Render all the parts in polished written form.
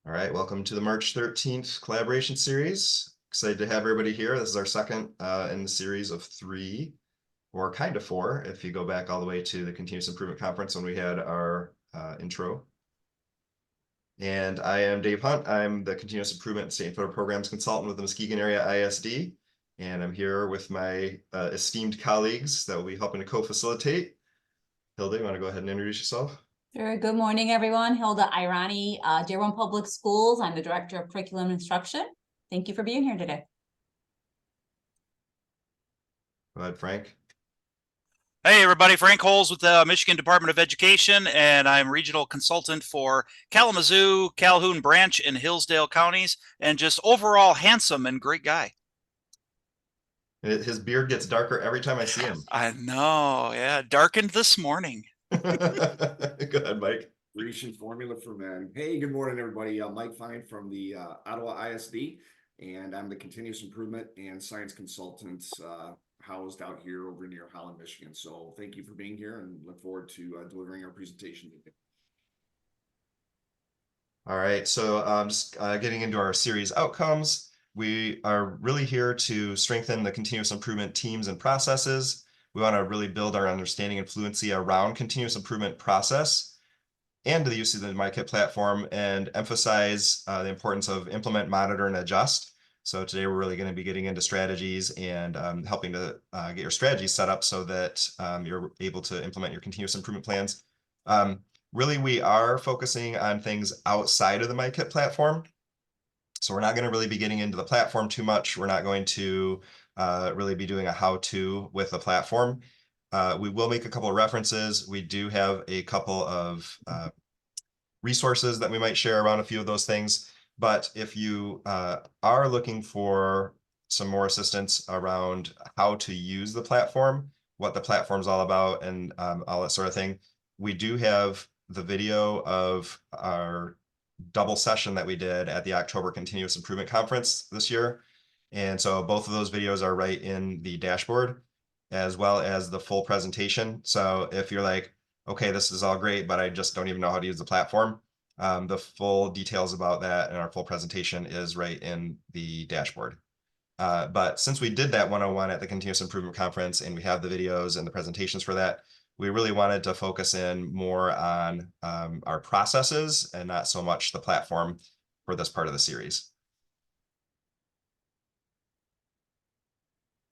All right, welcome to the March 13th collaboration series. Excited to have everybody here. This is our second in the series of three, or kind of four, if you go back all the way to the Continuous Improvement Conference when we had our intro. And I am Dave Hunt. I'm the Continuous Improvement and State and Federal Programs Consultant with the Muskegon Area ISD. And I'm here with my esteemed colleagues that will be helping to co-facilitate. Hilda, you want to go ahead and introduce yourself? Sure. Good morning, everyone. Hilda Irani, Dearborn Public Schools. I'm the Director of Curriculum Instruction. Thank you for being here today. Go ahead, Frank. Hey, everybody. Frank Holes with the Michigan Department of Education, and I'm regional consultant for Kalamazoo, Calhoun Branch, and Hillsdale counties, and just overall handsome and great guy. His beard gets darker every time I see him. I know. Yeah. Darkened this morning. Go ahead, Mike. Grecian formula for men. Hey, good morning, everybody. Mike Fine from the Ottawa ISD, and I'm the continuous improvement and science consultant housed out here over near Holland, Michigan. So thank you for being here and look forward to delivering our presentation today. All right, so just getting into our series outcomes, we are really here to strengthen the continuous improvement teams and processes. We want to really build our understanding and fluency around continuous improvement process and the use of the MICIP platform, and emphasize the importance of implement, monitor, and adjust. So today we're really going to be getting into strategies and helping to get your strategies set up so that you're able to implement your continuous improvement plans. Really, we are focusing on things outside of the MICIP platform. So we're not going to really be getting into the platform too much. We're not going to really be doing a how-to with the platform. We will make a couple of references. We do have a couple of resources that we might share around a few of those things. But if you are looking for some more assistance around how to use the platform, what the platform's all about, and all that sort of thing, we do have the video of our double session that we did at the October Continuous Improvement Conference this year. And so both of those videos are right in the dashboard, as well as the full presentation. So if you're like, okay, this is all great, but I just don't even know how to use the platform, the full details about that and our full presentation is right in the dashboard. But since we did that 101 at the Continuous Improvement Conference and we have the videos and the presentations for that, we really wanted to focus in more on our processes and not so much the platform for this part of the series.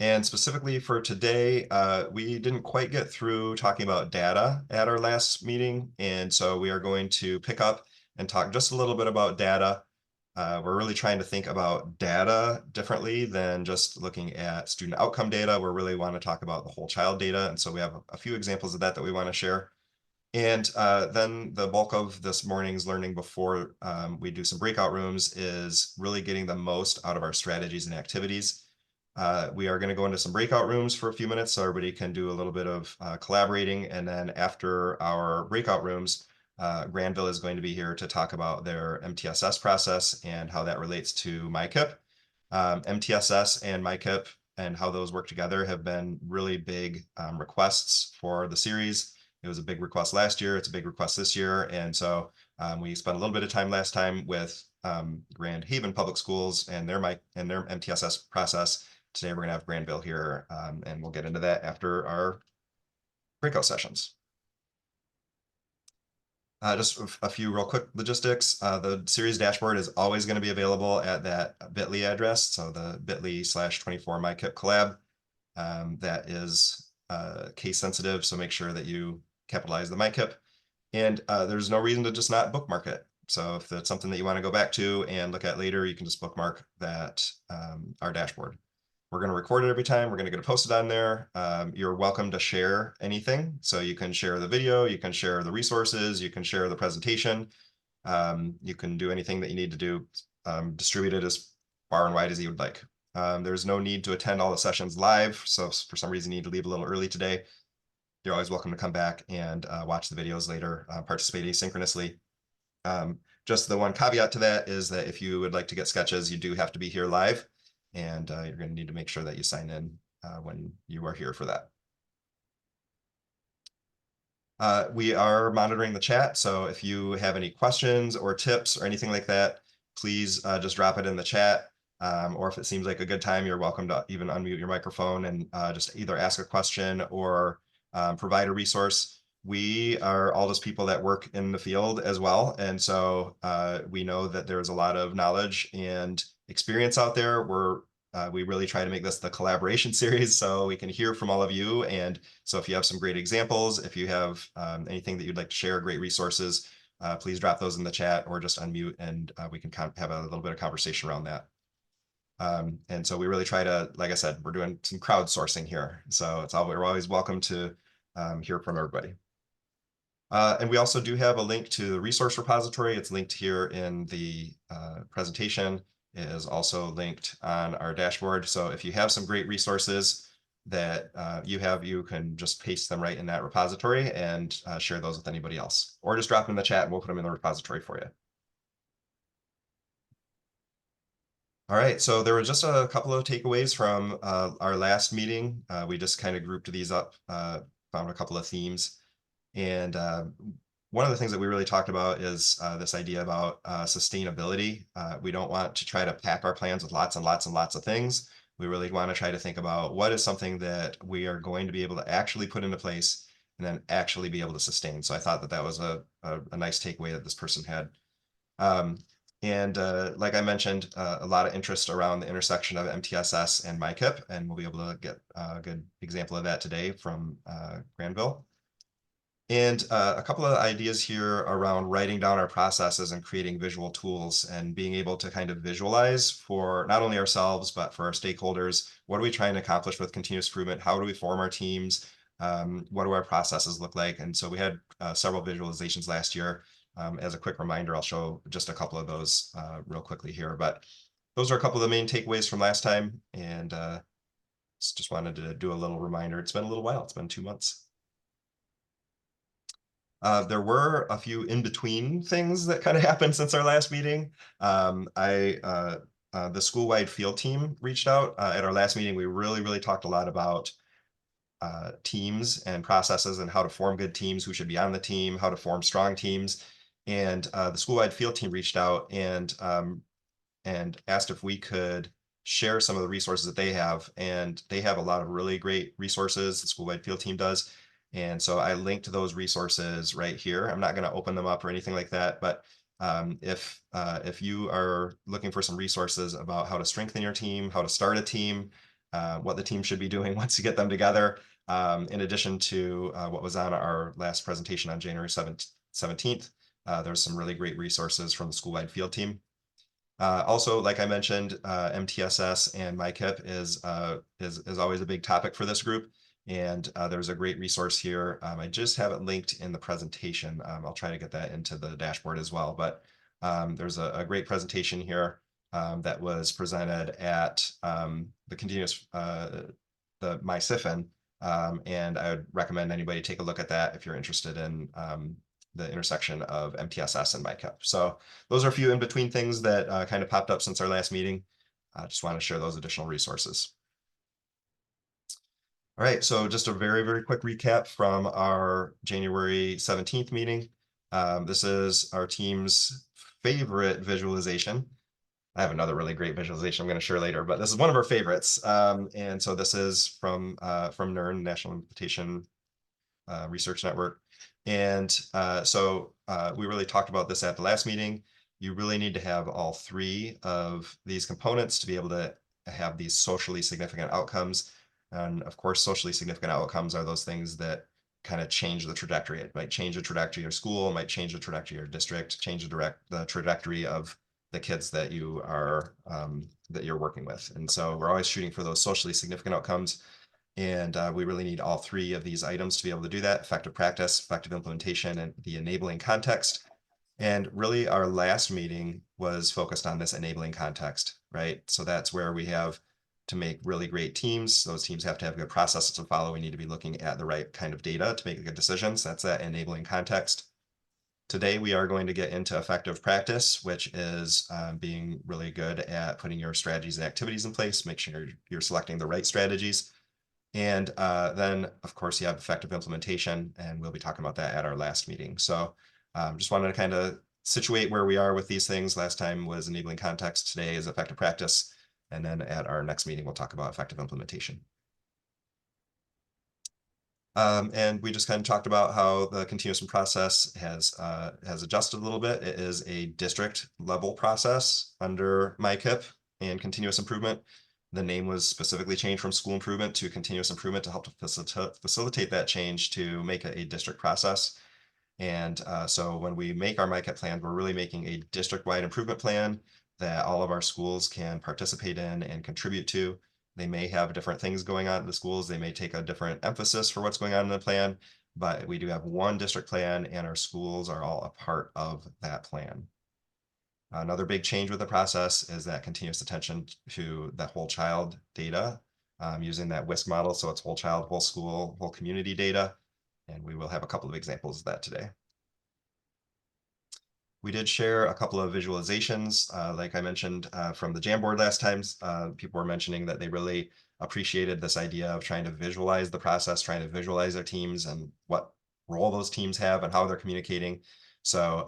And specifically for today, we didn't quite get through talking about data at our last meeting. And so we are going to pick up and talk just a little bit about data. We're really trying to think about data differently than just looking at student outcome data. We really want to talk about the whole child data. And so we have a few examples of that we want to share. And then the bulk of this morning's learning before we do some breakout rooms is really getting the most out of our strategies and activities. We are going to go into some breakout rooms for a few minutes so everybody can do a little bit of collaborating. And then after our breakout rooms, Granville is going to be here to talk about their MTSS process and how that relates to MICIP. MTSS and MICIP and how those work together have been really big requests for the series. It was a big request last year. It's a big request this year. And so we spent a little bit of time last time with Grand Haven Public Schools and their MTSS process. Today we're going to have Granville here, and we'll get into that after our breakout sessions. Just a few real quick logistics. The series dashboard is always going to be available at that bit.ly address. So the bit.ly/24 MICIP collab. That is case sensitive, so make sure that you capitalize the MICIP. And there's no reason to just not bookmark it. So if that's something that you want to go back to and look at later, you can just bookmark that our dashboard. We're going to record it every time. We're going to get it posted on there. You're welcome to share anything. So you can share the video, you can share the resources, you can share the presentation. You can do anything that you need to do, distribute it as far and wide as you would like. There's no need to attend all the sessions live. So if for some reason you need to leave a little early today, you're always welcome to come back and watch the videos later, participate asynchronously. Just the one caveat to that is that if you would like to get sketches, you do have to be here live. And you're going to need to make sure that you sign in when you are here for that. We are monitoring the chat. So if you have any questions or tips or anything like that, please just drop it in the chat. Or if it seems like a good time, you're welcome to even unmute your microphone and just either ask a question or provide a resource. We are all just people that work in the field as well. And so we know that there's a lot of knowledge and experience out there. We really try to make this the collaboration series so we can hear from all of you. And so if you have some great examples, if you have anything that you'd like to share, great resources, please drop those in the chat or just unmute and we can have a little bit of conversation around that. And so we really try to, like I said, we're doing some crowdsourcing here. So we're always welcome to hear from everybody. And we also do have a link to the resource repository. It's linked here in the presentation. It is also linked on our dashboard. So if you have some great resources that you can just paste them right in that repository and share those with anybody else. Or just drop them in the chat and we'll put them in the repository for you. All right, so there were just a couple of takeaways from our last meeting. We just kind of grouped these up, found a couple of themes. And one of the things that we really talked about is this idea about sustainability. We don't want to try to pack our plans with lots and lots and lots of things. We really want to try to think about what is something that we are going to be able to actually put into place and then actually be able to sustain. So I thought that that was a nice takeaway that this person had. And like I mentioned, a lot of interest around the intersection of MTSS and MICIP, and we'll be able to get a good example of that today from Granville. And a couple of ideas here around writing down our processes and creating visual tools and being able to kind of visualize for not only ourselves, but for our stakeholders. What are we trying to accomplish with continuous improvement? How do we form our teams? What do our processes look like? And so we had several visualizations last year. As a quick reminder, I'll show just a couple of those real quickly here. But those are a couple of the main takeaways from last time. And just wanted to do a little reminder. It's been a little while. It's been 2 months. There were a few in-between things that kind of happened since our last meeting. The school-wide field team reached out. At our last meeting, we really talked a lot about teams and processes and how to form good teams, who should be on the team, how to form strong teams. And the school-wide field team reached out and asked if we could share some of the resources that they have. And they have a lot of really great resources, the school-wide field team does. And so I linked those resources right here. I'm not going to open them up or anything like that, but if you are looking for some resources about how to strengthen your team, how to start a team, what the team should be doing once you get them together, in addition to what was on our last presentation on January 17th, there's some really great resources from the school-wide field team. Also, like I mentioned, MTSS and MICIP is always a big topic for this group. And there's a great resource here. I just have it linked in the presentation. I'll try to get that into the dashboard as well. But there's a great presentation here that was presented at the continuous, the MICIP. And I would recommend anybody take a look at that if you're interested in the intersection of MTSS and MICIP. So those are a few in-between things that kind of popped up since our last meeting. I just want to share those additional resources. All right, so just a very quick recap from our January 17th meeting. This is our team's favorite visualization. I have another really great visualization I'm going to share later, but this is one of our favorites. And so this is from NERN, National Implementation Research Network. And so we really talked about this at the last meeting. You really need to have all three of these components to be able to have these socially significant outcomes. And of course, socially significant outcomes are those things that kind of change the trajectory. It might change the trajectory of your school, it might change the trajectory of your district, change the trajectory of the kids that you are that you're working with. And so we're always shooting for those socially significant outcomes. And we really need all three of these items to be able to do that: effective practice, effective implementation, and the enabling context. And really our last meeting was focused on this enabling context, right? So that's where we have to make really great teams. Those teams have to have good processes to follow. We need to be looking at the right kind of data to make good decisions. That's that enabling context. Today, we are going to get into effective practice, which is being really good at putting your strategies and activities in place, make sure you're selecting the right strategies. And then, of course, you have effective implementation, and we'll be talking about that at our last meeting. So just wanted to kind of situate where we are with these things. Last time was enabling context. Today is effective practice. And then at our next meeting, we'll talk about effective implementation. And we just kind of talked about how the continuous process has adjusted a little bit. It is a district level process under MICIP and continuous improvement. The name was specifically changed from school improvement to continuous improvement to help to facilitate that change to make it a district process. And so when we make our MICIP plan, we're really making a district-wide improvement plan that all of our schools can participate in and contribute to. They may have different things going on in the schools. They may take a different emphasis for what's going on in the plan, but we do have one district plan and our schools are all a part of that plan. Another big change with the process is that continuous attention to the whole child data, using that WISC model. So it's whole child, whole school, whole community data. And we will have a couple of examples of that today. We did share a couple of visualizations, like I mentioned from the Jamboard last time. People were mentioning that they really appreciated this idea of trying to visualize the process, trying to visualize their teams and what role those teams have and how they're communicating. So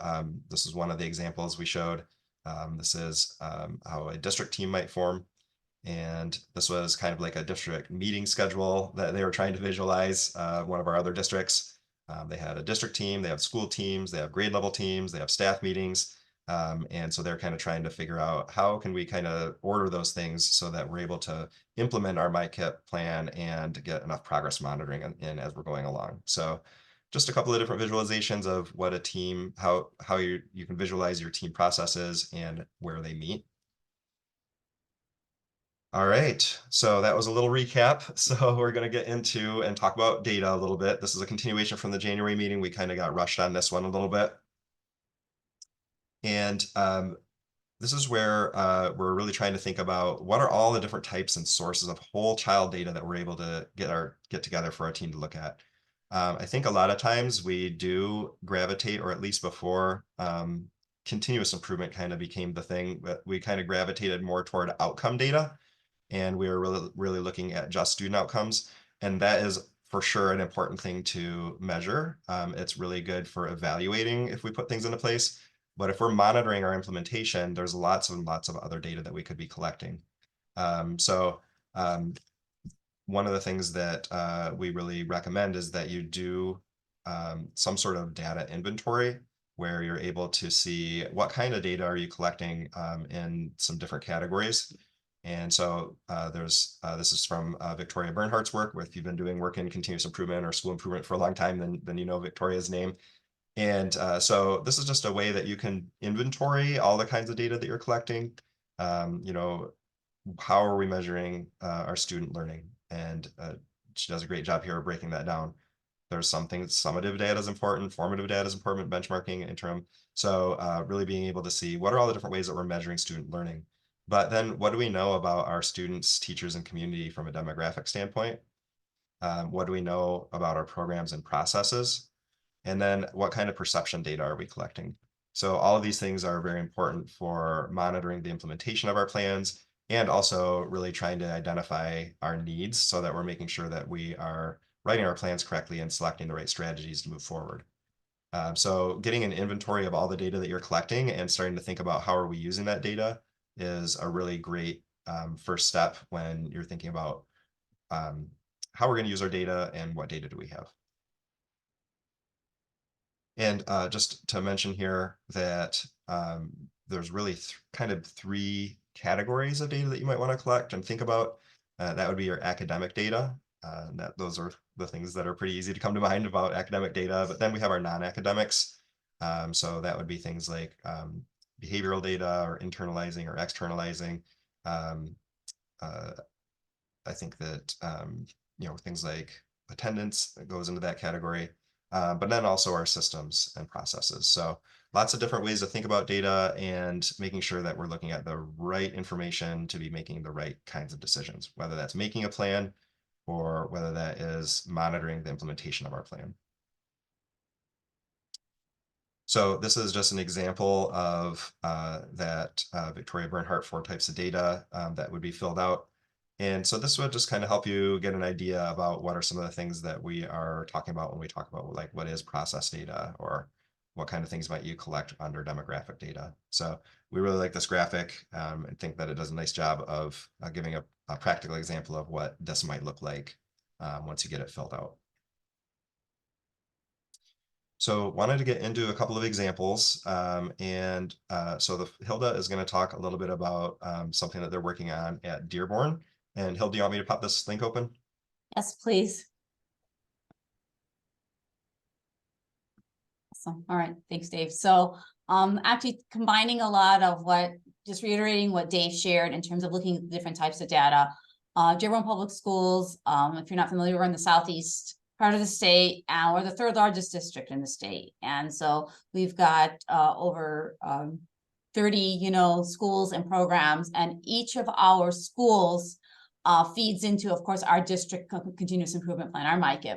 this is one of the examples we showed. This is how a district team might form. And this was kind of like a district meeting schedule that they were trying to visualize, one of our other districts. They had a district team, they have school teams, they have grade level teams, they have staff meetings. And so they're kind of trying to figure out how can we kind of order those things so that we're able to implement our MICIP plan and get enough progress monitoring in as we're going along. So just a couple of different visualizations of what a team, how you can visualize your team processes and where they meet. All right, so that was a little recap. So we're going to get into and talk about data a little bit. This is a continuation from the January meeting. We kind of got rushed on this one a little bit. And this is where we're really trying to think about what are all the different types and sources of whole child data that we're able to get together for our team to look at. I think a lot of times we do gravitate, or at least before continuous improvement kind of became the thing, but we kind of gravitated more toward outcome data. And we were really looking at just student outcomes. And that is for sure an important thing to measure. It's really good for evaluating if we put things into place. But if we're monitoring our implementation, there's lots and lots of other data that we could be collecting. One of the things that we really recommend is that you do some sort of data inventory where you're able to see what kind of data are you collecting in some different categories. And so this is from Victoria Bernhardt's work. If you've been doing work in continuous improvement or school improvement for a long time, then you know Victoria's name. And so this is just a way that you can inventory all the kinds of data that you're collecting. You know, how are we measuring our student learning? And she does a great job here of breaking that down. There's some things, summative data is important, formative data is important, benchmarking, interim. So really being able to see what are all the different ways that we're measuring student learning. But then what do we know about our students, teachers, and community from a demographic standpoint? What do we know about our programs and processes? And then what kind of perception data are we collecting? So all of these things are very important for monitoring the implementation of our plans and also really trying to identify our needs so that we're making sure that we are writing our plans correctly and selecting the right strategies to move forward. So getting an inventory of all the data that you're collecting and starting to think about how are we using that data is a really great first step when you're thinking about how we're going to use our data and what data do we have. And just to mention here that there's really kind of three categories of data that you might want to collect and think about. That would be your academic data. Those are the things that are pretty easy to come to mind about academic data. But then we have our non-academics. So that would be things like behavioral data or internalizing or externalizing. I think that you know, things like attendance that goes into that category, but then also our systems and processes. So lots of different ways to think about data and making sure that we're looking at the right information to be making the right kinds of decisions, whether that's making a plan or whether that is monitoring the implementation of our plan. So this is just an example of that Victoria Bernhardt 4 types of data that would be filled out. And so this would just kind of help you get an idea about what are some of the things that we are talking about when we talk about like what is process data or what kind of things might you collect under demographic data. So we really like this graphic and think that it does a nice job of giving a practical example of what this might look like once you get it filled out. So wanted to get into a couple of examples. So Hilda is going to talk a little bit about something that they're working on at Dearborn. And Hilda, do you want me to pop this link open? Yes, please. Awesome. All right. Thanks, Dave. So actually combining a lot of just reiterating what Dave shared in terms of looking at the different types of data. Dearborn Public Schools, if you're not familiar, we're in the southeast part of the state, and we're the third largest district in the state. And so we've got over 30, schools and programs, and each of our schools feeds into, of course, our district continuous improvement plan, our MICIP.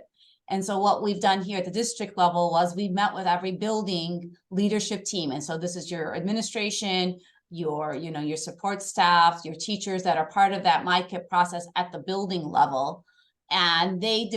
And so what we've done here at the district level was we met with every building leadership team. And so this is your administration, your support staff, your teachers that are part of that MICIP process at the building level. And they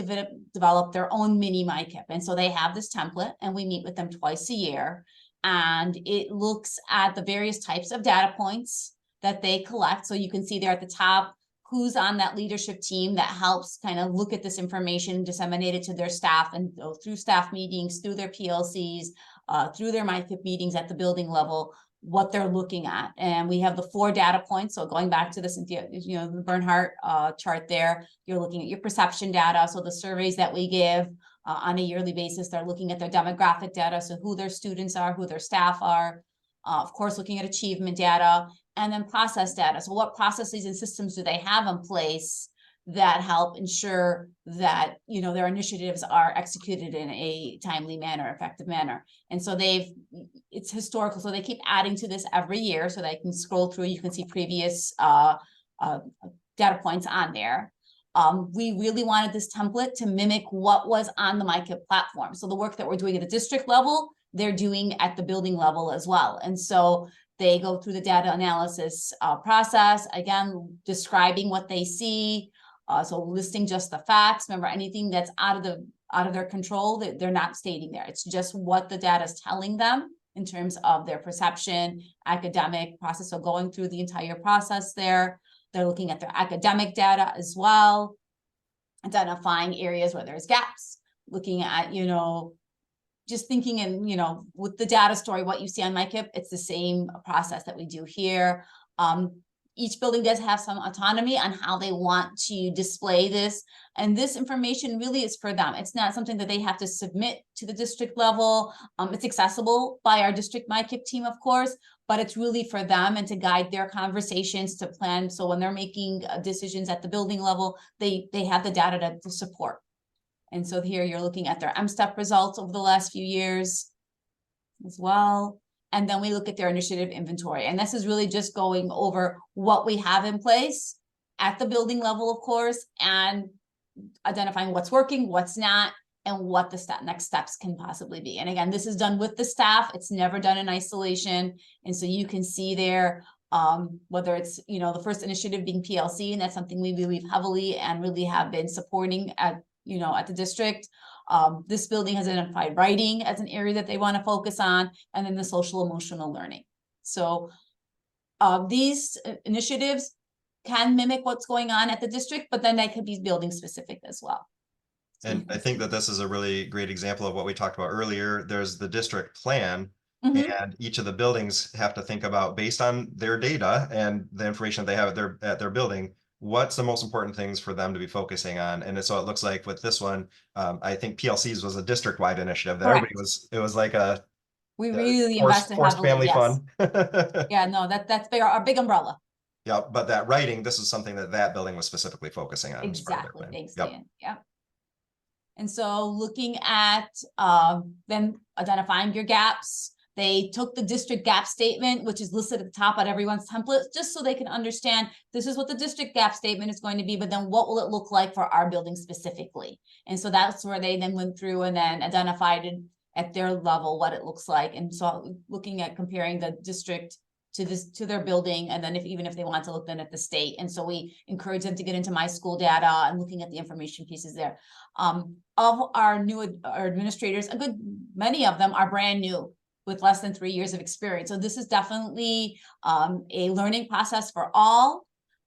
develop their own mini MICIP. And so they have this template, and we meet with them twice a year. And it looks at the various types of data points that they collect. So you can see there at the top who's on that leadership team that helps kind of look at this information, disseminate it to their staff, and go through staff meetings, through their PLCs, through their MICIP meetings at the building level, what they're looking at. And we have the 4 data points. So going back to this, the Bernhardt chart there, you're looking at your perception data. So the surveys that we give on a yearly basis, they're looking at their demographic data. So who their students are, who their staff are, of course, looking at achievement data, and then process data. So what processes and systems do they have in place that help ensure that, their initiatives are executed in a timely manner, effective manner. And so it's historical. So they keep adding to this every year, so they can scroll through. You can see previous data points on there. We really wanted this template to mimic what was on the MICIP platform. So the work that we're doing at the district level, they're doing at the building level as well. And so they go through the data analysis process, again, describing what they see. So listing just the facts. Remember, anything that's out of their control, they're not stating there. It's just what the data is telling them in terms of their perception, academic process. So going through the entire process there, they're looking at their academic data as well, identifying areas where there's gaps, looking at, just thinking and, with the data story, what you see on MICIP, it's the same process that we do here. Each building does have some autonomy on how they want to display this. And this information really is for them. It's not something that they have to submit to the district level. It's accessible by our district MICIP team, of course, but it's really for them and to guide their conversations, to plan. So when they're making decisions at the building level, they have the data to support. And so here you're looking at their MSTEP results over the last few years as well. And then we look at their initiative inventory. And this is really just going over what we have in place at the building level, of course, and identifying what's working, what's not, and what the next steps can possibly be. And again, this is done with the staff. It's never done in isolation. And so you can see there, whether it's, the first initiative being PLC, and that's something we believe heavily and really have been supporting at the district. This building has identified writing as an area that they want to focus on, and then the social emotional learning. So these initiatives can mimic what's going on at the district, but then they could be building specific as well. And I think that this is a really great example of what we talked about earlier. There's the district plan, and each of the buildings have to think about, based on their data and the information they have at their building, what's the most important things for them to be focusing on. And so it looks like with this one, I think PLCs was a district-wide initiative that everybody it was like we really invested forced heavily, family yes. fun. Yeah, no, that's big, our big umbrella. Yeah, but that writing, this is something that building was specifically focusing on. Exactly. Thanks, Yep. Dan. Yeah. And so looking at then identifying your gaps, they took the district gap statement, which is listed at the top of everyone's template, just so they can understand this is what the district gap statement is going to be, but then what will it look like for our building specifically? And so that's where they then went through and then identified at their level what it looks like. And so looking at comparing the district to their building. And then even if they want to look then at the state. And so we encourage them to get into my school data and looking at the information pieces there. Of our our administrators, many of them are brand new with less than 3 years of experience. So this is definitely a learning process for all.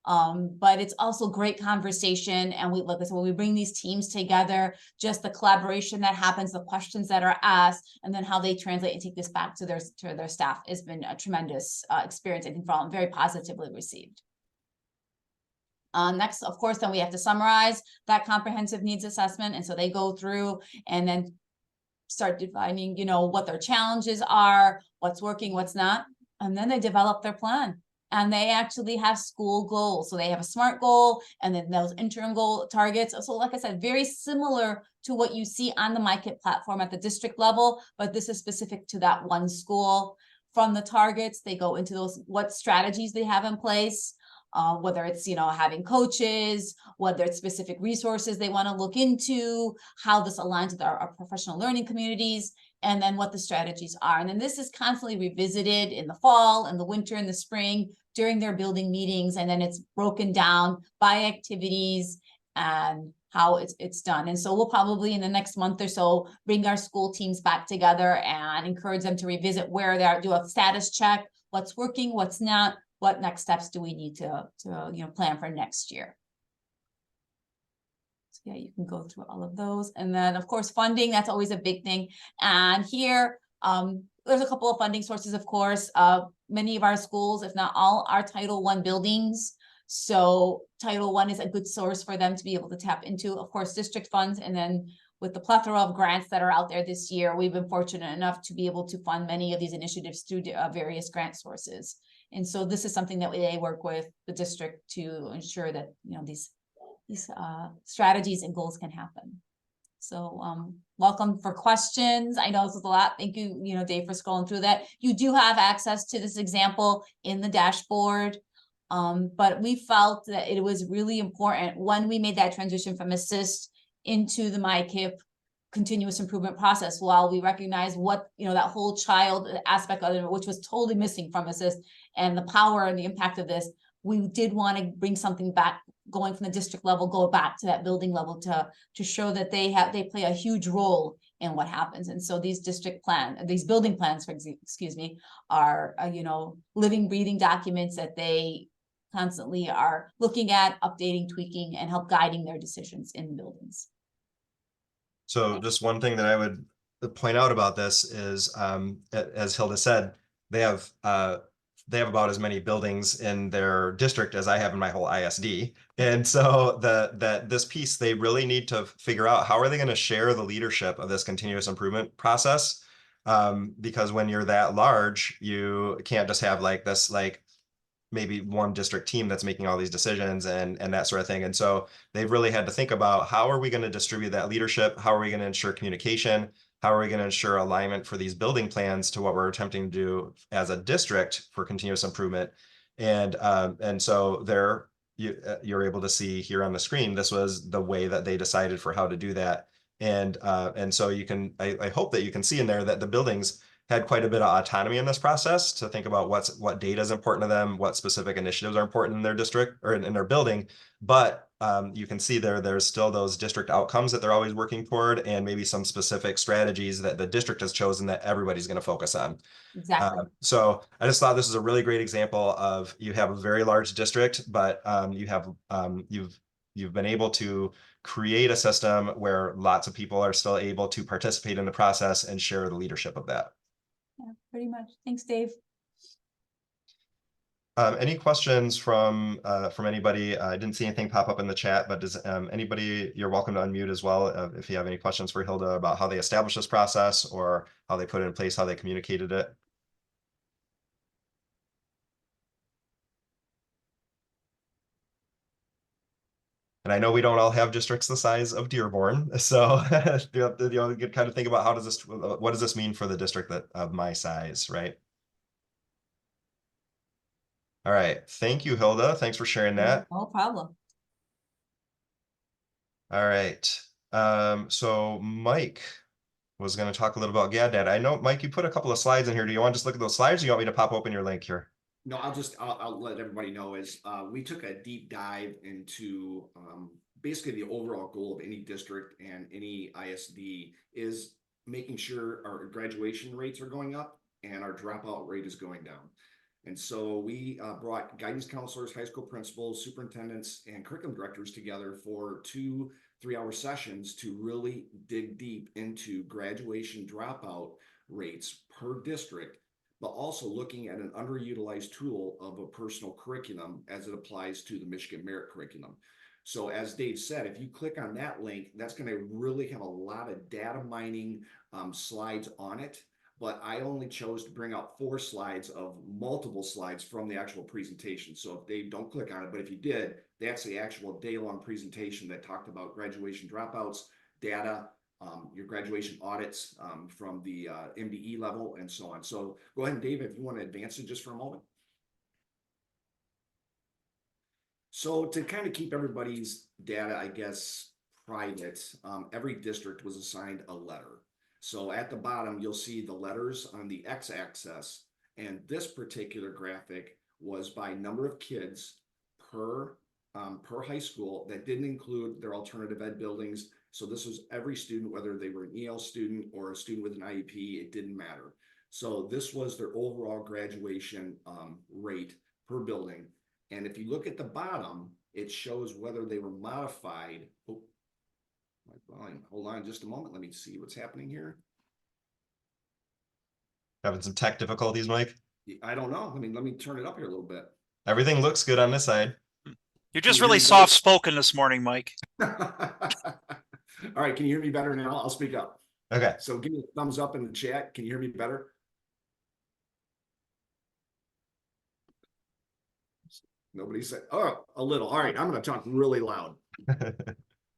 But it's also great conversation. And like I said, when we bring these teams together, just the collaboration that happens, the questions that are asked, and then how they translate and take this back to their staff has been a tremendous experience. I think for all, very positively received. Next, of course, then we have to summarize that comprehensive needs assessment. And so they go through and then start defining, what their challenges are, what's working, what's not. And then they develop their plan. And they actually have school goals. So they have a SMART goal and then those interim goal targets. So like I said, very similar to what you see on the MICIP platform at the district level, but this is specific to that one school. From the targets, they go into what strategies they have in place, whether it's, having coaches, whether it's specific resources they want to look into, how this aligns with our professional learning communities, and then what the strategies are. And then this is constantly revisited in the fall and the winter and the spring during their building meetings. And then it's broken down by activities and how it's done. And so we'll probably in the next month or so bring our school teams back together and encourage them to revisit where they are, do a status check, what's working, what's not, what next steps do we need to plan for next year. Yeah, you can go through all of those. And then of course, funding, that's always a big thing. And here, there's a couple of funding sources, of course. Many of our schools, if not all, are Title I buildings. So Title I is a good source for them to be able to tap into, of course, district funds. And then with the plethora of grants that are out there this year, we've been fortunate enough to be able to fund many of these initiatives through various grant sources. And so this is something that they work with the district to ensure that, these strategies and goals can happen. So welcome for questions. I know this is a lot. Thank you, Dave, for scrolling through that. You do have access to this example in the dashboard. But we felt that it was really important when we made that transition from assist into the MICIP continuous improvement process, while we recognize what, that whole child aspect of it, which was totally missing from assist, and the power and the impact of this, we did want to bring something back, going from the district level, go back to that building level to show that they play a huge role in what happens. And so these these building plans, are, living, breathing documents that they constantly are looking at, updating, tweaking, and help guiding their decisions in the buildings. So just one thing that I would point out about this is, as Hilda said, they have about as many buildings in their district as I have in my whole ISD. And so this piece, they really need to figure out how are they going to share the leadership of this continuous improvement process? Because when you're that large, you can't just have this maybe one district team that's making all these decisions and that sort of thing. And so they've really had to think about, how are we going to distribute that leadership? How are we going to ensure communication? How are we going to ensure alignment for these building plans to what we're attempting to do as a district for continuous improvement? And so you're able to see here on the screen, this was the way that they decided for how to do that. And so I hope that you can see in there that the buildings had quite a bit of autonomy in this process to think about what data is important to them, what specific initiatives are important in their district or in their building. But you can see there's still those district outcomes that they're always working toward, and maybe some specific strategies that the district has chosen that everybody's going to focus on. Exactly. So I just thought this is a really great example of, you have a very large district, but you've been able to create a system where lots of people are still able to participate in the process and share the leadership of that. Yeah, pretty much. Thanks, Dave. Any questions from anybody? I didn't see anything pop up in the chat, but does anybody, you're welcome to unmute as well if you have any questions for Hilda about how they established this process or how they put it in place, how they communicated it. And I know we don't all have districts the size of Dearborn, so you kind of think about what does this mean for the district of my size, right? All right, thank you, Hilda. Thanks for sharing that. No problem. All right, so Mike was going to talk a little about GAD data. I know, Mike, you put a couple of slides in here. Do you want to just look at those slides, or do you want me to pop open your link here? No, I'll let everybody know is, we took a deep dive into, basically the overall goal of any district and any ISD is making sure our graduation rates are going up and our dropout rate is going down. And so we brought guidance counselors, high school principals, superintendents, and curriculum directors together for 2 3-hour sessions to really dig deep into graduation dropout rates per district, but also looking at an underutilized tool of a personal curriculum as it applies to the Michigan Merit Curriculum. So as Dave said, if you click on that link, that's going to really have a lot of data mining slides on it. But I only chose to bring out 4 slides of multiple slides from the actual presentation. So if Dave, don't click on it, but if you did, that's the actual day-long presentation that talked about graduation dropouts, data, your graduation audits from the MDE level and so on. So go ahead, Dave, if you want to advance it just for a moment. So to kind of keep everybody's data, I guess, private, every district was assigned a letter. So at the bottom, you'll see the letters on the x-axis, and this particular graphic was by number of kids per high school. That didn't include their alternative ed buildings. So this was every student, whether they were an EL student or a student with an IEP, it didn't matter. So this was their overall graduation rate per building. And if you look at the bottom, it shows whether they were modified. Oh, my volume. Hold on just a moment. Let me see what's happening here. Having some tech difficulties, Mike? I don't know. Let me turn it up here a little bit. Everything looks good on this side. You're just Can you really hear me better? soft-spoken this morning, Mike. All right, can you hear me better now? I'll speak up. Okay. So give me a thumbs up in the chat. Can you hear me better? Nobody said, oh, a little. All right, I'm going to talk really loud.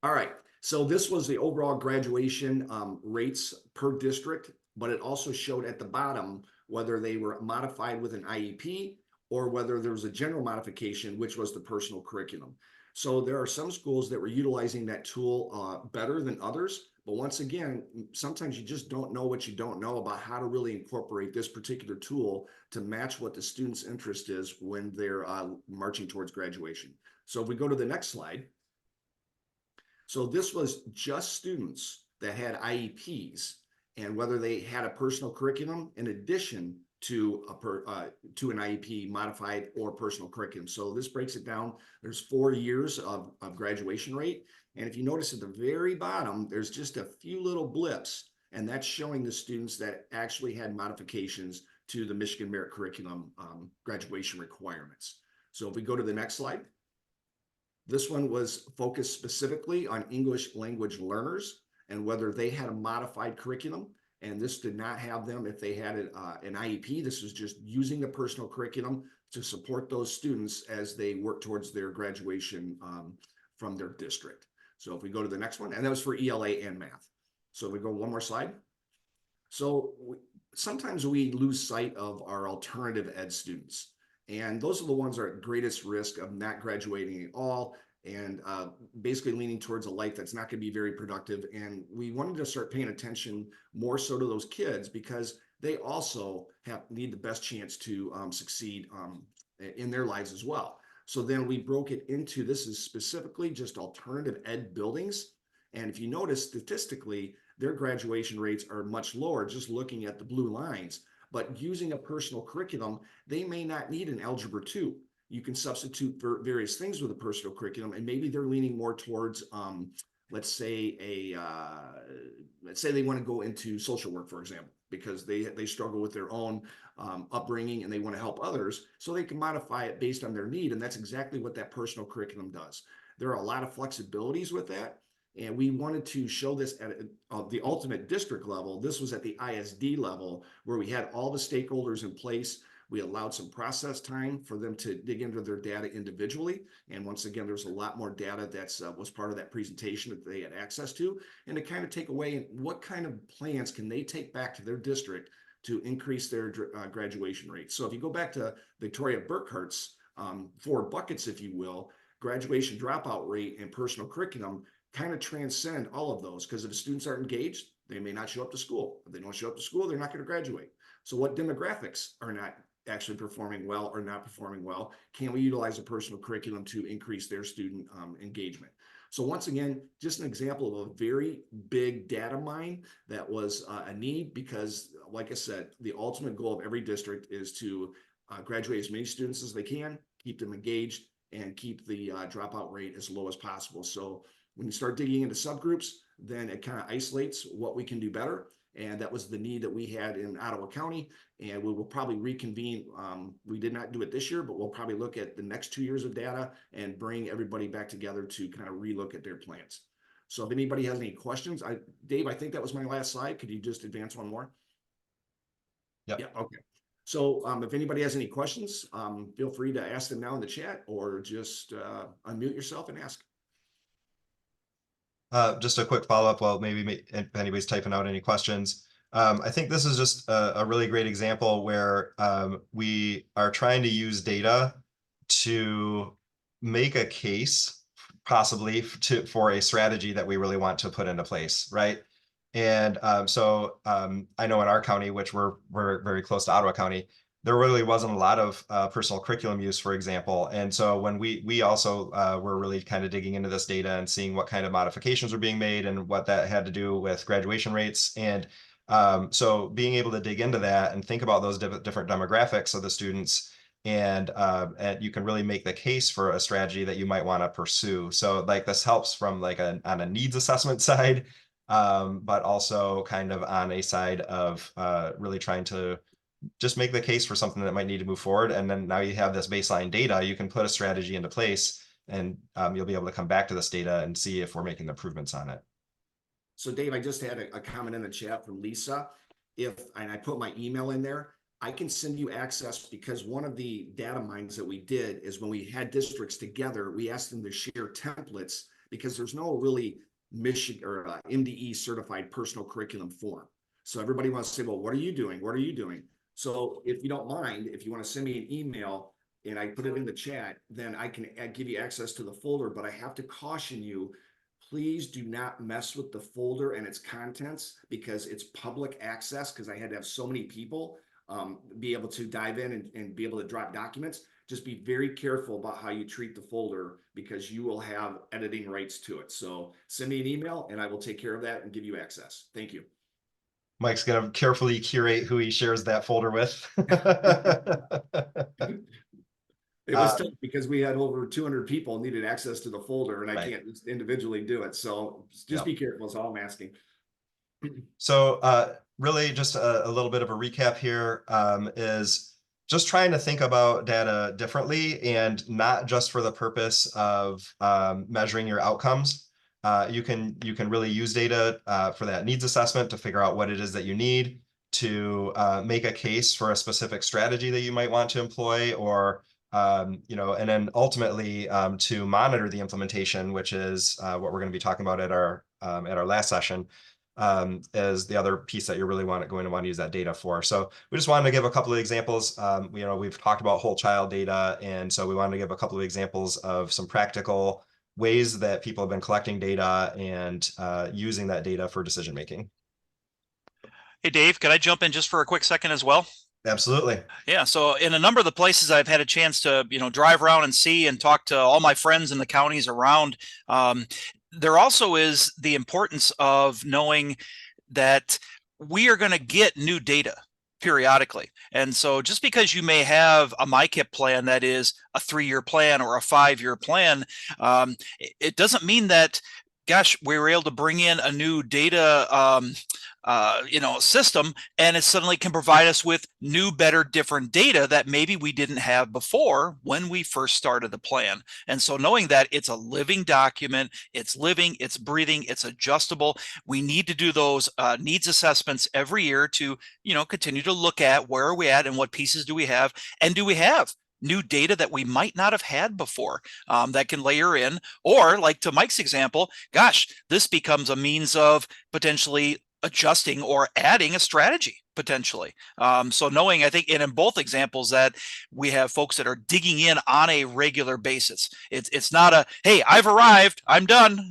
All right, so this was the overall graduation rates per district, but it also showed at the bottom whether they were modified with an IEP or whether there was a general modification, which was the personal curriculum. So there are some schools that were utilizing that tool better than others. But once again, sometimes you just don't know what you don't know about how to really incorporate this particular tool to match what the student's interest is when they're marching towards graduation. So if we go to the next slide. So this was just students that had IEPs and whether they had a personal curriculum in addition to an IEP modified or personal curriculum. So this breaks it down. There's 4 years of graduation rate. And if you notice at the very bottom, there's just a few little blips, and that's showing the students that actually had modifications to the Michigan Merit Curriculum graduation requirements. So if we go to the next slide. This one was focused specifically on English language learners and whether they had a modified curriculum. And this did not have them if they had an IEP. This was just using the personal curriculum to support those students as they work towards their graduation from their district. So if we go to the next one, and that was for ELA and math. So if we go one more slide. So sometimes we lose sight of our alternative ed students. And those are the ones that are at greatest risk of not graduating at all and basically leaning towards a life that's not going to be very productive. And we wanted to start paying attention more so to those kids because they also need the best chance to succeed in their lives as well. So then we broke it into, this is specifically just alternative ed buildings. And if you notice statistically, their graduation rates are much lower just looking at the blue lines. But using a personal curriculum, they may not need an Algebra 2. You can substitute for various things with a personal curriculum, and maybe they're leaning more towards, let's say they want to go into social work, for example, because they struggle with their own upbringing and they want to help others, so they can modify it based on their need, and that's exactly what that personal curriculum does. There are a lot of flexibilities with that. And we wanted to show this at the ultimate district level. This was at the ISD level where we had all the stakeholders in place. We allowed some process time for them to dig into their data individually. And once again, there's a lot more data that was part of that presentation that they had access to. And to kind of take away what kind of plans can they take back to their district to increase their graduation rate. So if you go back to Victoria Burkhart's 4 buckets, if you will, graduation dropout rate and personal curriculum kind of transcend all of those, because if students aren't engaged, they may not show up to school. If they don't show up to school, they're not going to graduate. So what demographics are not actually performing well or not performing well? Can we utilize a personal curriculum to increase their student engagement? So once again, just an example of a very big data mine that was a need, because like I said, the ultimate goal of every district is to graduate as many students as they can, keep them engaged, and keep the dropout rate as low as possible. So when you start digging into subgroups, then it kind of isolates what we can do better. And that was the need that we had in Ottawa County. And we will probably reconvene. We did not do it this year, but we'll probably look at the next 2 years of data and bring everybody back together to kind of relook at their plans. So if anybody has any questions, Dave, I think that was my last slide. Could you just advance one more? Yep. Yeah, okay. So if anybody has any questions, feel free to ask them now in the chat, or just unmute yourself and ask. Just a quick follow-up, well, maybe if anybody's typing out any questions. I think this is just a really great example where we are trying to use data to make a case, possibly for a strategy that we really want to put into place, right? And so I know in our county, which we're very close to Ottawa County, there really wasn't a lot of personal curriculum use, for example. And so when we also were really kind of digging into this data and seeing what kind of modifications were being made and what that had to do with graduation rates. And so being able to dig into that and think about those different demographics of the students, and you can really make the case for a strategy that you might want to pursue. So like this helps from like on a needs assessment side, but also kind of on a side of really trying to just make the case for something that might need to move forward. And then now you have this baseline data, you can put a strategy into place, and you'll be able to come back to this data and see if we're making improvements on it. So Dave, I just had a comment in the chat from Lisa. And I put my email in there, I can send you access, because one of the data mines that we did is when we had districts together, we asked them to share templates, because there's no really Michigan or MDE certified personal curriculum form. So everybody wants to say, well, what are you doing? What are you doing? So if you don't mind, if you want to send me an email and I put it in the chat, then I can give you access to the folder. But I have to caution you, please do not mess with the folder and its contents, because it's public access, because I had to have so many people be able to dive in and be able to drop documents. Just be very careful about how you treat the folder, because you will have editing rights to it. So send me an email and I will take care of that and give you access. Thank you. Mike's going to carefully curate who he shares that folder with. It was tough because we had over 200 people needed access to the folder, and I Right. can't just individually do it. So just be careful is all I'm asking. So really just a little bit of a recap here is just trying to think about data differently, and not just for the purpose of measuring your outcomes. You can really use data for that needs assessment to figure out what it is that you need to make a case for a specific strategy that you might want to employ, or and then ultimately to monitor the implementation, which is what we're going to be talking about at our last session, as the other piece that you're really going to want to use that data for. So we just wanted to give a couple of examples. We've talked about whole child data, and so we wanted to give a couple of examples of some practical ways that people have been collecting data and using that data for decision making. Hey, Dave, could I jump in just for a quick second as well? Absolutely. Yeah. So in a number of the places I've had a chance to, drive around and see and talk to all my friends in the counties around, there also is the importance of knowing that we are going to get new data periodically. And so just because you may have a MICIP plan that is a 3-year plan or a 5-year plan, it doesn't mean that, gosh, we were able to bring in a new data system, and it suddenly can provide us with new, better, different data that maybe we didn't have before when we first started the plan. And so knowing that it's a living document, it's living, it's breathing, it's adjustable. We need to do those needs assessments every year to, continue to look at where are we at and what pieces do we have, and do we have new data that we might not have had before that can layer in, or like to Mike's example, gosh, this becomes a means of potentially adjusting or adding a strategy potentially. So knowing, I think, and in both examples that we have folks that are digging in on a regular basis. It's not a, hey, I've arrived, I'm done,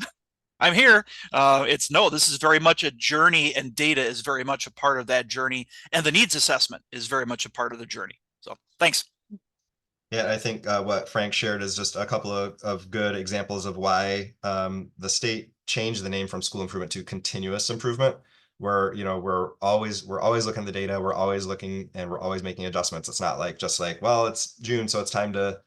I'm here. It's no, this is very much a journey, and data is very much a part of that journey, and the needs assessment is very much a part of the journey. So thanks. Yeah, I think what Frank shared is just a couple of good examples of why the state changed the name from school improvement to continuous improvement, where we're always looking at the data, we're always looking and we're always making adjustments. It's not like just like, well, it's June, so it's time to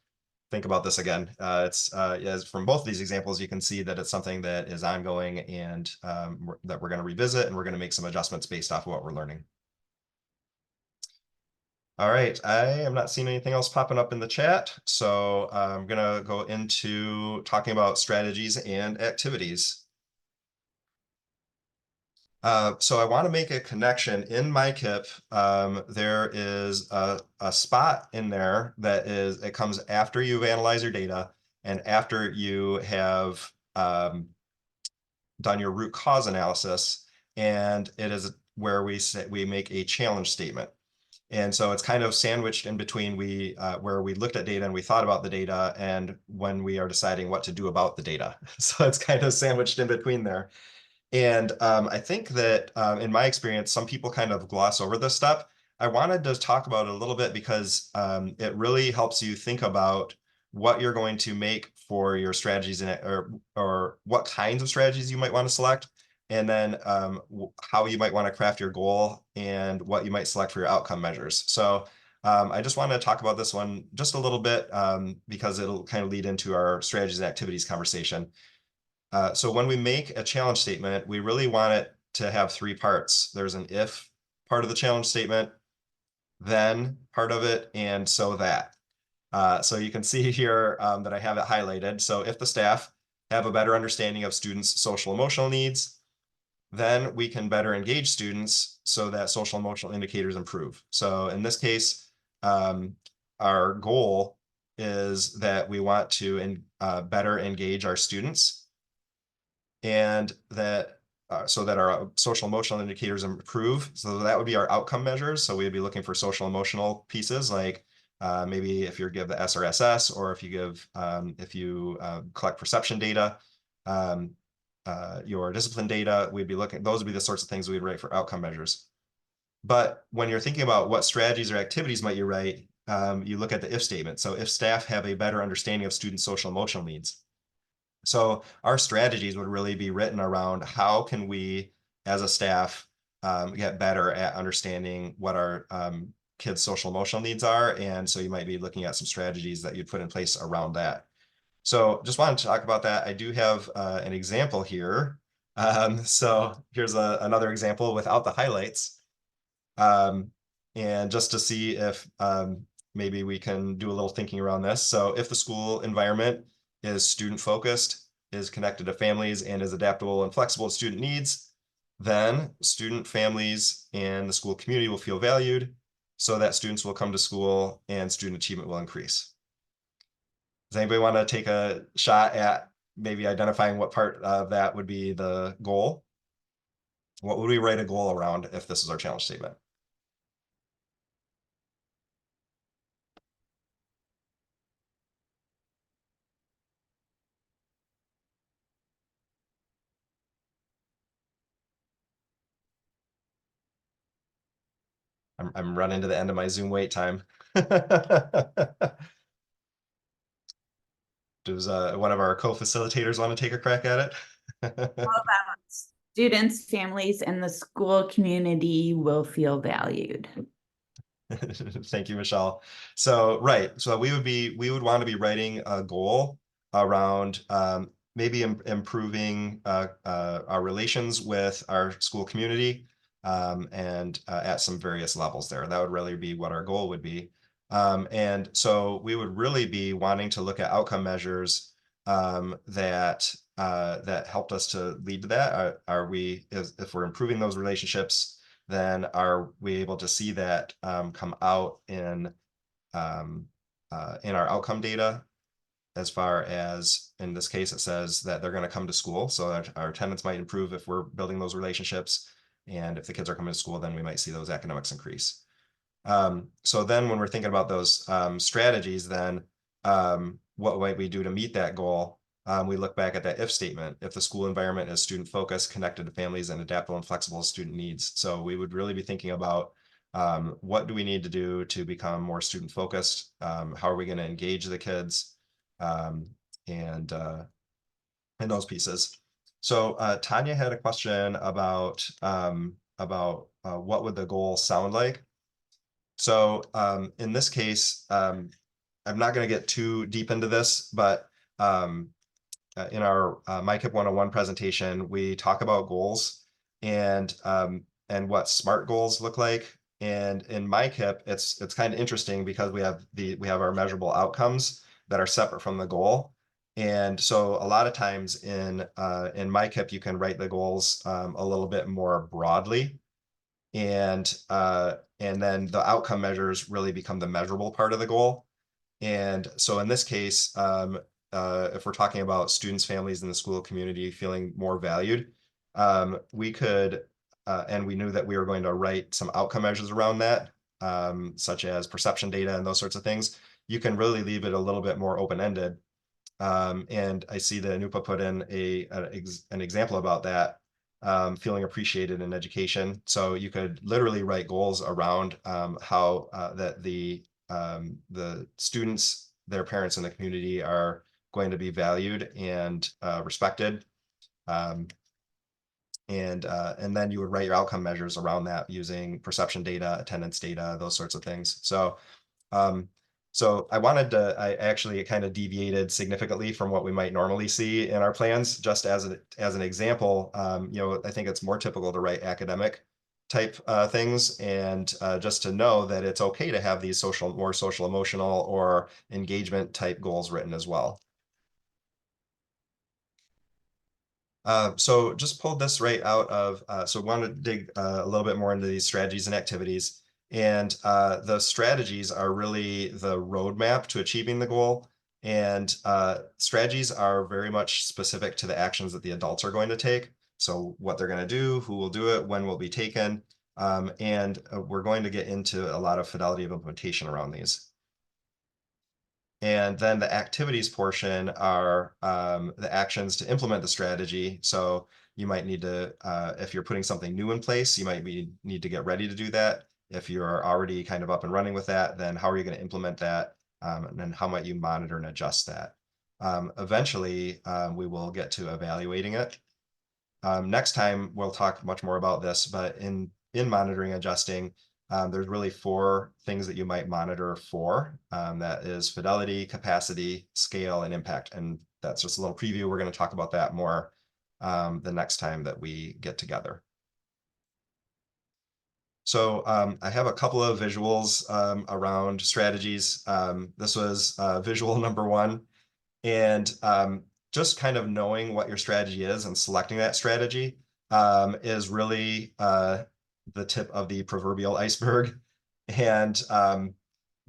think about this again. It's as from both of these examples, you can see that it's something that is ongoing and that we're going to revisit, and we're going to make some adjustments based off of what we're learning. All right, I am not seeing anything else popping up in the chat, so I'm gonna go into talking about strategies and activities. So I want to make a connection in MICIP. There is a spot in there that it comes after you've analyzed your data and after you have done your root cause analysis, and it is where we make a challenge statement. And so it's kind of sandwiched in between where we looked at data and we thought about the data and when we are deciding what to do about the data. So it's kind of sandwiched in between there. And I think that in my experience, some people kind of gloss over this stuff. I wanted to talk about it a little bit because it really helps you think about what you're going to make for your strategies or what kinds of strategies you might want to select, and then how you might want to craft your goal and what you might select for your outcome measures. So I just want to talk about this one just a little bit because it'll kind of lead into our strategies and activities conversation. So when we make a challenge statement, we really want it to have three parts. There's an if part of the challenge statement, then part of it, and so that. So you can see here that I have it highlighted. So if the staff have a better understanding of students' social emotional needs, then we can better engage students so that social emotional indicators improve. So in this case, our goal is that we want to better engage our students, and that so that our social emotional indicators improve. So that would be our outcome measures. So we'd be looking for social emotional pieces like maybe if you give the SRSS, or if you collect perception data, your discipline data, we'd be looking, those would be the sorts of things we'd write for outcome measures. But when you're thinking about what strategies or activities might you write, you look at the if statement. So if staff have a better understanding of students' social emotional needs. So our strategies would really be written around how can we, as a staff, get better at understanding what our kids' social emotional needs are. And so you might be looking at some strategies that you'd put in place around that. So just wanted to talk about that. I do have an example here. So here's another example without the highlights. And just to see if maybe we can do a little thinking around this. So if the school environment is student focused, is connected to families, and is adaptable and flexible to student needs, then student families and the school community will feel valued, so that students will come to school and student achievement will increase. Does anybody want to take a shot at maybe identifying what part of that would be the goal? What would we write a goal around if this is our challenge statement? I'm running to the end of my Zoom wait time. Does one of our co-facilitators want to take a crack at it? All about students, families, and the school community will feel valued. Thank you, Michelle. So, right. So we would want to be writing a goal around maybe improving our relations with our school community and at some various levels there. That would really be what our goal would be. And so we would really be wanting to look at outcome measures that helped us to lead to that. If we're improving those relationships, then are we able to see that come out in our outcome data, as far as in this case, it says that they're going to come to school. So our attendance might improve if we're building those relationships. And if the kids are coming to school, then we might see those academics increase. So then when we're thinking about those strategies, then what might we do to meet that goal? We look back at that if statement. If the school environment is student focused, connected to families, and adaptable and flexible to student needs. So we would really be thinking about What do we need to do to become more student focused? How are we going to engage the kids? And those pieces. So Tanya had a question about what would the goal sound like. So in this case, I'm not going to get too deep into this, but in our MICIP 101 presentation, we talk about goals and what SMART goals look like. And in MICIP, it's kind of interesting because we have our measurable outcomes that are separate from the goal. And so a lot of times in MICIP, you can write the goals a little bit more broadly. And then the outcome measures really become the measurable part of the goal. And so in this case, if we're talking about students, families, and the school community feeling more valued, we could, and we knew that we were going to write some outcome measures around that, such as perception data and those sorts of things. You can really leave it a little bit more open-ended. And I see that Anupa put in an example about that, feeling appreciated in education. So you could literally write goals around how that the students, their parents, and the community are going to be valued and respected. And then you would write your outcome measures around that using perception data, attendance data, those sorts of things. So I actually kind of deviated significantly from what we might normally see in our plans, just as an example. I think it's more typical to write academic type things, and just to know that it's okay to have these more social emotional or engagement type goals written as well. So just pulled this right out of, so want to dig a little bit more into these strategies and activities. And the strategies are really the roadmap to achieving the goal. And strategies are very much specific to the actions that the adults are going to take. So what they're going to do, who will do it, when will be taken. And we're going to get into a lot of fidelity of implementation around these. And then the activities portion are the actions to implement the strategy. So you might need to, if you're putting something new in place, you might need to get ready to do that. If you're already kind of up and running with that, then how are you going to implement that? And then how might you monitor and adjust that? Eventually, we will get to evaluating it. Next time, we'll talk much more about this, but in monitoring, adjusting, there's really 4 things that you might monitor for. That is fidelity, capacity, scale, and impact. And that's just a little preview. We're going to talk about that more the next time that we get together. So I have a couple of visuals around strategies. This was visual number 1. And just kind of knowing what your strategy is and selecting that strategy is really the tip of the proverbial iceberg. And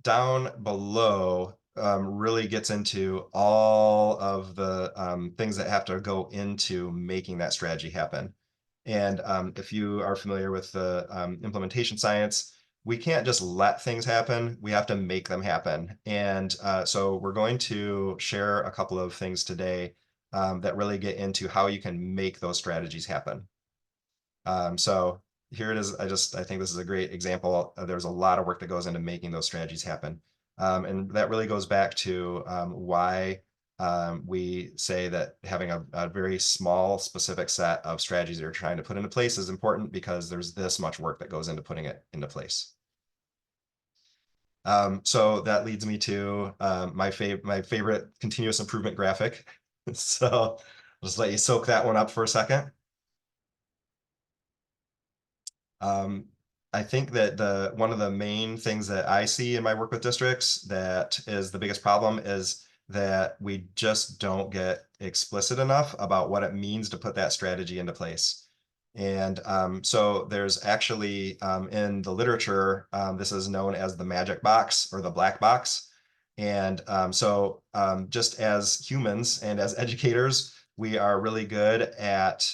down below really gets into all of the things that have to go into making that strategy happen. And if you are familiar with the implementation science, we can't just let things happen. We have to make them happen. And so we're going to share a couple of things today that really get into how you can make those strategies happen. So here it is. I think this is a great example. There's a lot of work that goes into making those strategies happen. And that really goes back to why we say that having a very small, specific set of strategies that you're trying to put into place is important, because there's this much work that goes into putting it into place. So that leads me to my favorite continuous improvement graphic. So I'll just let you soak that one up for a second. I think that one of the main things that I see in my work with districts that is the biggest problem is that we just don't get explicit enough about what it means to put that strategy into place. And so there's actually in the literature, this is known as the magic box or the black box. And so just as humans and as educators, we are really good at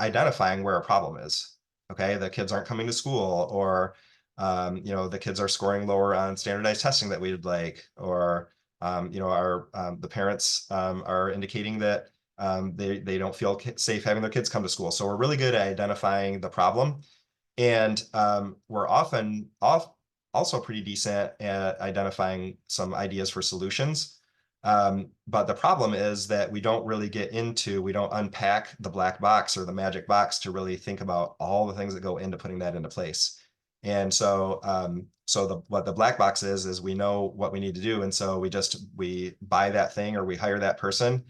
identifying where a problem is. Okay, the kids aren't coming to school, or the kids are scoring lower on standardized testing that we'd like, or the parents are indicating that they don't feel safe having their kids come to school. So we're really good at identifying the problem. And we're also pretty decent at identifying some ideas for solutions. But the problem is that we don't unpack the black box or the magic box to really think about all the things that go into putting that into place. And so, what the black box is we know what we need to do. And so we buy that thing or we hire that person.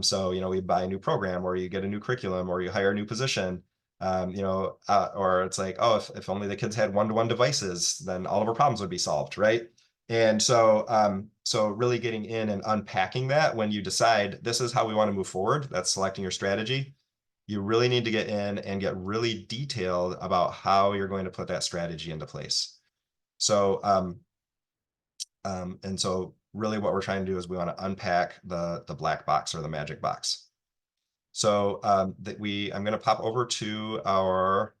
So, we buy a new program or you get a new curriculum or you hire a new position. Or it's like, oh, if only the kids had one-to-one devices, then all of our problems would be solved, right? And so really getting in and unpacking that when you decide this is how we want to move forward, that's selecting your strategy. You really need to get in and get really detailed about how you're going to put that strategy into place. So, and so really what we're trying to do is we want to unpack the black box or the magic box. So I'm going to pop over to our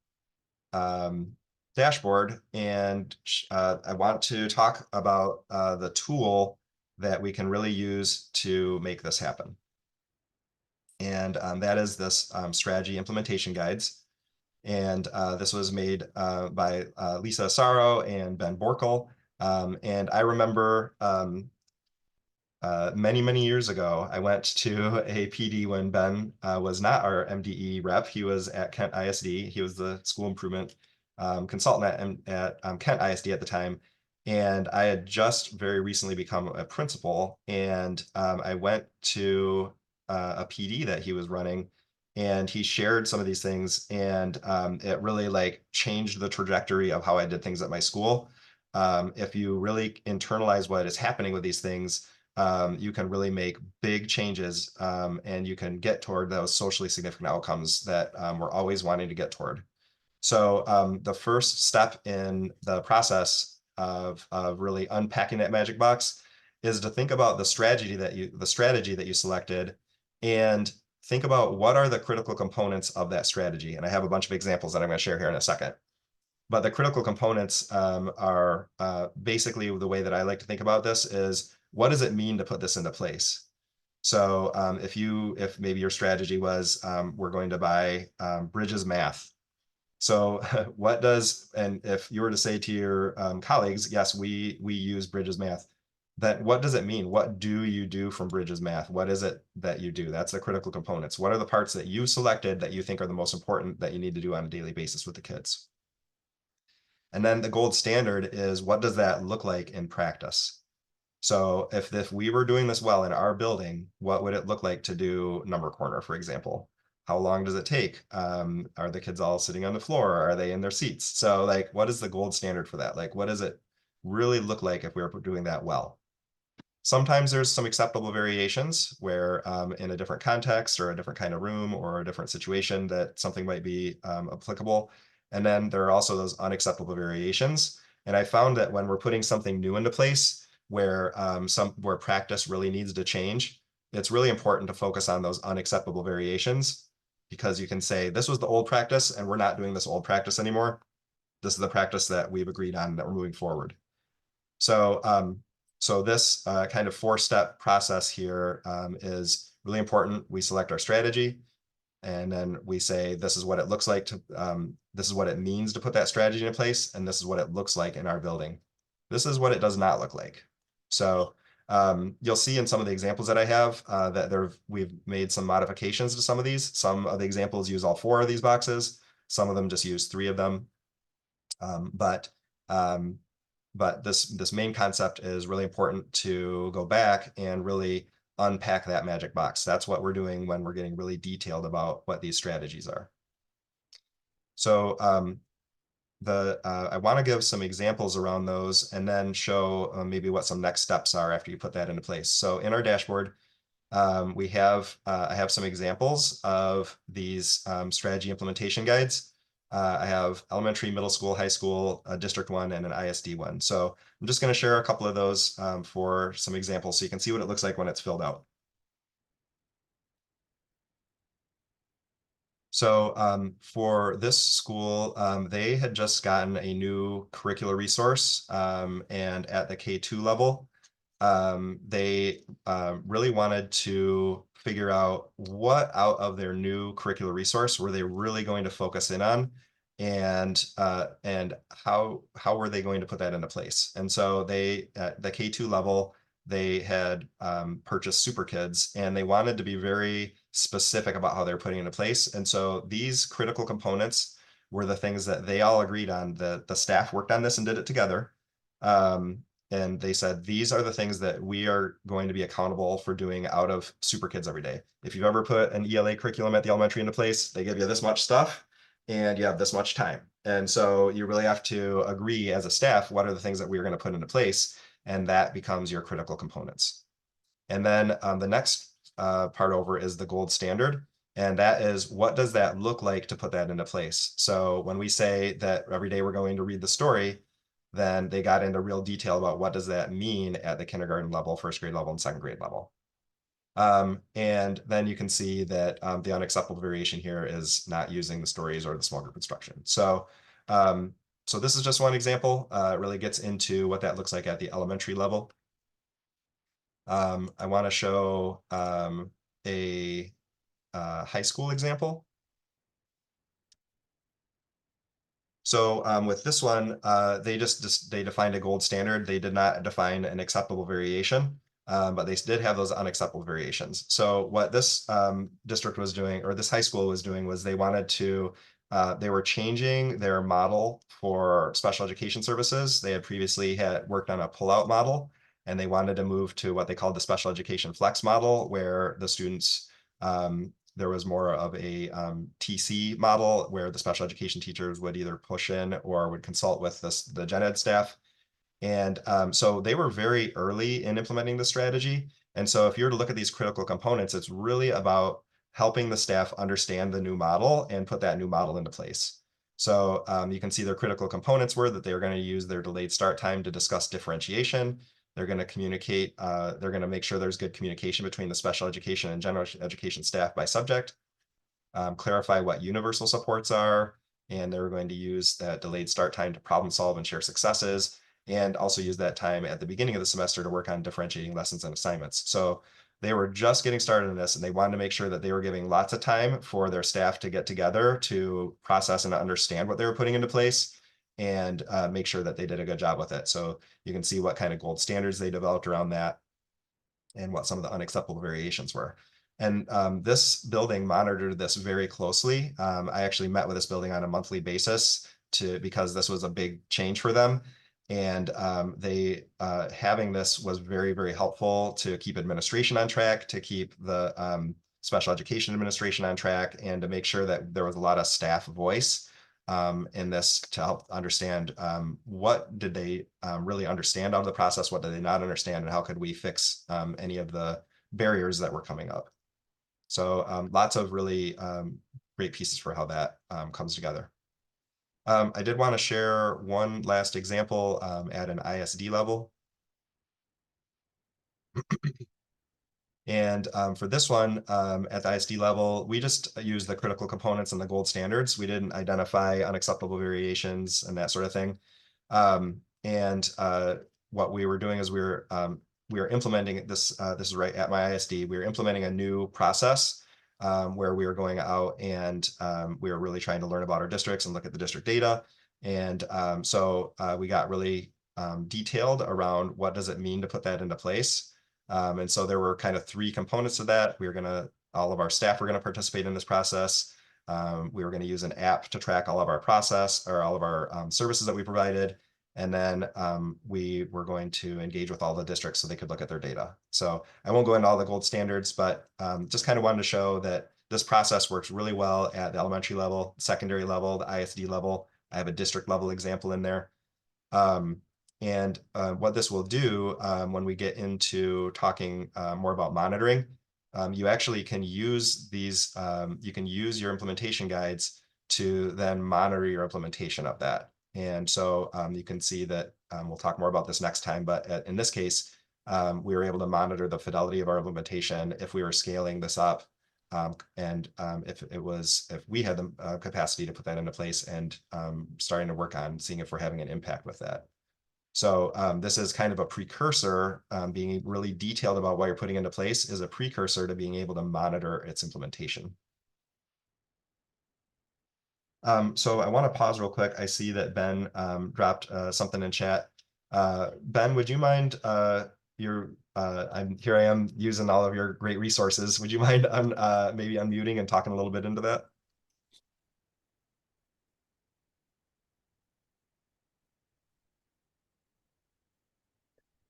dashboard, and I want to talk about the tool that we can really use to make this happen. And that is this strategy implementation guides. And this was made by Lisa Asaro and Ben Borkel. And I remember many years ago, I went to a PD when Ben was not our MDE rep. He was at Kent ISD. He was the school improvement consultant at Kent ISD at the time. And I had just very recently become a principal. And I went to a PD that he was running, and he shared some of these things. And it really like changed the trajectory of how I did things at my school. If you really internalize what is happening with these things, you can really make big changes, and you can get toward those socially significant outcomes that we're always wanting to get toward. So the first step in the process of really unpacking that magic box is to think about the strategy that you selected, and think about what are the critical components of that strategy. And I have a bunch of examples that I'm going to share here in a second. But the critical components are basically the way that I like to think about this is, what does it mean to put this into place? So if maybe your strategy was we're going to buy Bridges Math. So and if you were to say to your colleagues, yes, we use Bridges Math, then what does it mean? What do you do from Bridges Math? What is it that you do? That's the critical components. What are the parts that you selected that you think are the most important that you need to do on a daily basis with the kids? And then the gold standard is, what does that look like in practice? So if we were doing this well in our building, what would it look like to do number corner, for example? How long does it take? Are the kids all sitting on the floor? Are they in their seats? So like, what is the gold standard for that? Like, what does it really look like if we were doing that well? Sometimes there's some acceptable variations where in a different context or a different kind of room or a different situation that something might be applicable. And then there are also those unacceptable variations. And I found that when we're putting something new into place where where practice really needs to change, it's really important to focus on those unacceptable variations, because you can say, this was the old practice and we're not doing this old practice anymore. This is the practice that we've agreed on that we're moving forward. So so this kind of 4-step process here is really important. We select our strategy, and then we say, this is what it looks like to, this is what it means to put that strategy in place, and this is what it looks like in our building. This is what it does not look like. So you'll see in some of the examples that I have that we've made some modifications to some of these. Some of the examples use all 4 of these boxes. Some of them just use 3 of them. But this main concept is really important to go back and really unpack that magic box. That's what we're doing when we're getting really detailed about what these strategies are. So I want to give some examples around those and then show maybe what some next steps are after you put that into place. So in our dashboard, I have some examples of these strategy implementation guides. I have elementary, middle school, high school, a district one, and an ISD one. So I'm just going to share a couple of those for some examples so you can see what it looks like when it's filled out. So for this school, they had just gotten a new curricular resource, and at the K2 level, they really wanted to figure out what out of their new curricular resource were they really going to focus in on and how were they going to put that into place? And so they, at the K2 level, they had purchased Super Kids, and they wanted to be very specific about how they're putting it into place. And so these critical components were the things that they all agreed on. The staff worked on this and did it together. And they said, these are the things that we are going to be accountable for doing out of Super Kids every day. If you've ever put an ELA curriculum at the elementary into place, they give you this much stuff and you have this much time. And so you really have to agree as a staff, what are the things that we are going to put into place? And that becomes your critical components. And then the next part over is the gold standard. And that is, what does that look like to put that into place? So when we say that every day we're going to read the story, then they got into real detail about what does that mean at the kindergarten level, first grade level, and second grade level. And then you can see that the unacceptable variation here is not using the stories or the small group instruction. So, so this is just one example. It really gets into what that looks like at the elementary level. I want to show a high school example. So with this one, they they defined a gold standard. They did not define an acceptable variation, but they did have those unacceptable variations. So what this district was doing, or this high school was doing, was they wanted to, they were changing their model for special education services. They had previously had worked on a pullout model, and they wanted to move to what they called the special education flex model, where the students there was more of a TC model where the special education teachers would either push in or would consult with the gen ed staff. And so they were very early in implementing the strategy. And so if you were to look at these critical components, it's really about helping the staff understand the new model and put that new model into place. So you can see their critical components were that they were going to use their delayed start time to discuss differentiation. They're going to communicate, they're going to make sure there's good communication between the special education and general education staff by subject, clarify what universal supports are, and they're going to use that delayed start time to problem solve and share successes, and also use that time at the beginning of the semester to work on differentiating lessons and assignments. So they were just getting started in this, and they wanted to make sure that they were giving lots of time for their staff to get together to process and understand what they were putting into place, and make sure that they did a good job with it. So you can see what kind of gold standards they developed around that and what some of the unacceptable variations were. And this building monitored this very closely. I actually met with this building on a monthly basis because this was a big change for them. And they having this was very, very helpful to keep administration on track, to keep the special education administration on track, and to make sure that there was a lot of staff voice in this to help understand what did they really understand out of the process, what did they not understand, and how could we fix any of the barriers that were coming up. So lots of really great pieces for how that comes together. I did want to share one last example at an ISD level. And for this one, at the ISD level, we just use the critical components and the gold standards. We didn't identify unacceptable variations and that sort of thing. What we were doing is we were implementing this. This is right at my ISD. We were implementing a new process where we were going out and we were really trying to learn about our districts and look at the district data. And so we got really detailed around what does it mean to put that into place. And so there were kind of three components to that. All of our staff were going to participate in this process. We were going to use an app to track all of our process or all of our services that we provided. And then we were going to engage with all the districts so they could look at their data. So I won't go into all the gold standards, but just kind of wanted to show that this process works really well at the elementary level, secondary level, the ISD level. I have a district level example in there. What this will do when we get into talking more about monitoring, you actually can use these, you can use your implementation guides to then monitor your implementation of that. And so you can see that we'll talk more about this next time, but in this case, we were able to monitor the fidelity of our implementation if we were scaling this up. If we had the capacity to put that into place and starting to work on seeing if we're having an impact with that. So this is kind of a precursor, being really detailed about what you're putting into place is a precursor to being able to monitor its implementation. So I want to pause real quick. I see that Ben dropped something in chat. Ben, would you mind here I am using all of your great resources. Would you mind maybe unmuting and talking a little bit into that?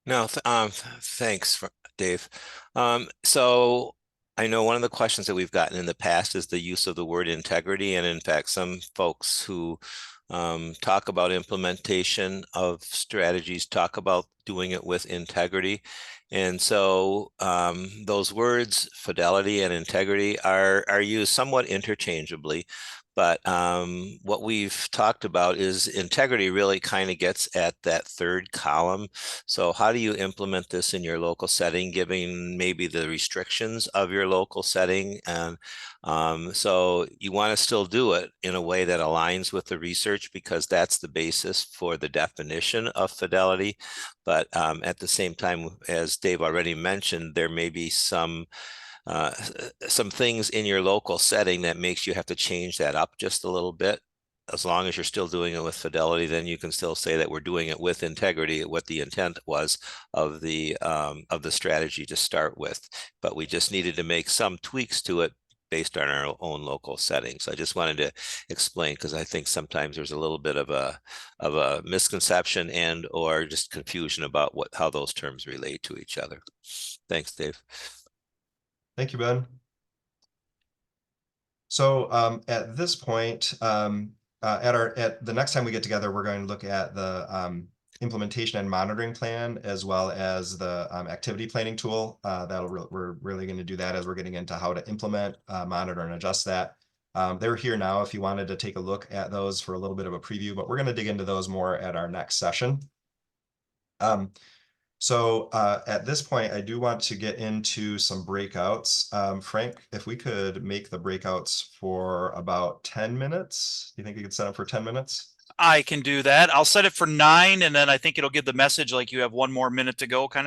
No, thanks, Dave. So I know one of the questions that we've gotten in the past is the use of the word integrity. And in fact, some folks who talk about implementation of strategies talk about doing it with integrity. And so those words, fidelity and integrity, are used somewhat interchangeably. But what we've talked about is integrity really kind of gets at that third column. So how do you implement this in your local setting, given maybe the restrictions of your local setting? And so you want to still do it in a way that aligns with the research, because that's the basis for the definition of fidelity. But at the same time, as Dave already mentioned, there may be some things in your local setting that makes you have to change that up just a little bit. As long as you're still doing it with fidelity, then you can still say that we're doing it with integrity, what the intent was of the strategy to start with. But we just needed to make some tweaks to it based on our own local settings. I just wanted to explain, because I think sometimes there's a little bit of a misconception and or just confusion about how those terms relate to each other. Thanks, Dave. Thank you, Ben. So at this point, at the next time we get together, we're going to look at the implementation and monitoring plan, as well as the activity planning tool. We're really going to do that as we're getting into how to implement, monitor, and adjust that. They're here now if you wanted to take a look at those for a little bit of a preview, but we're going to dig into those more at our next session. So at this point, I do want to get into some breakouts. Frank, if we could make the breakouts for about 10 minutes. Do you think you could set up for 10 minutes? I can do that. I'll set it for 9, and then I think it'll give the message like you have 1 more minute to go kind of